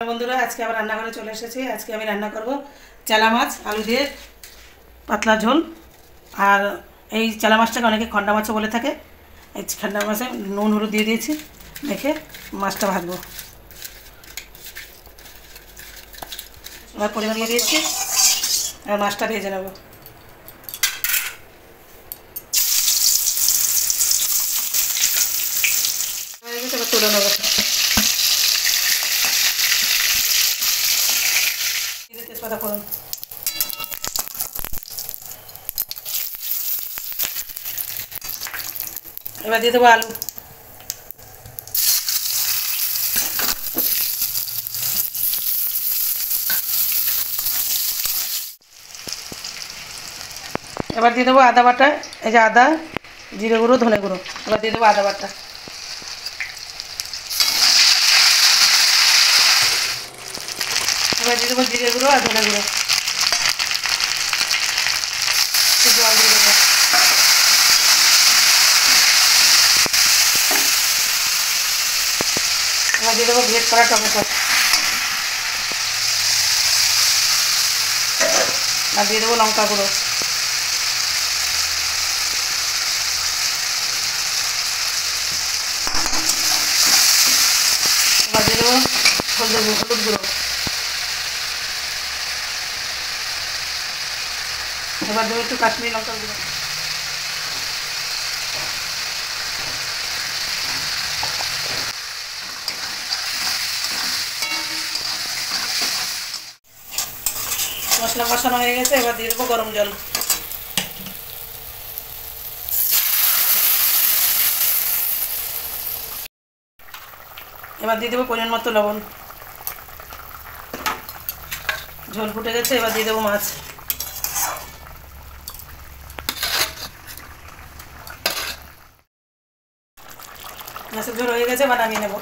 বন্ধুরা আজকে আবার রান্নাঘরে চলে এসেছি। আজকে আমি রান্না করব চালা মাছ আলু দিয়ে পাতলা ঝোল। আর এই চালা মাছটাকে অনেকে খন্ডা মাছও বলে থাকে। এই খন্ডা মাছে নুন হলুদ দিয়ে দিয়েছি, দেখে মাছটা ভাজবো। এবার পরিমাণ দিয়ে দিয়েছি, আর মাছটা ভেজে নেব। হয়ে গেছে, এবার তুলে নেবো। তেজপাতা ফোড়ন, এবার দিয়ে দেবো আলু, এবার দিয়ে দেবো আদা বাটা। এই যে আদা, জিরে গুঁড়ো, ধনে গুঁড়ো। এবার দিয়ে দেবো আদা বাটা, এবার দিয়ে দেবো জিরে গুঁড়ো আর ধনে গুঁড়ো। জল দিয়ে দেবো, এবার দিয়ে দেবো গ্রেট করা টমেটো, আর দিয়ে দেবো লঙ্কা গুঁড়ো, এবার দিয়ে দেবো হলুদ গুঁড়ো, এবার দেবো একটু কাশ্মীরি লঙ্কা গুঁড়ো। মশলা কষানো হয়ে গেছে, এবার দিয়ে দেবো গরম জল, এবার দিয়ে দেবো পরিমাণ মতো লবণ। ঝোল ফুটে গেছে, এবার দিয়ে দেবো মাছ। মাছের ঝোল হয়ে গেছে, এবার নামিয়ে নেবো।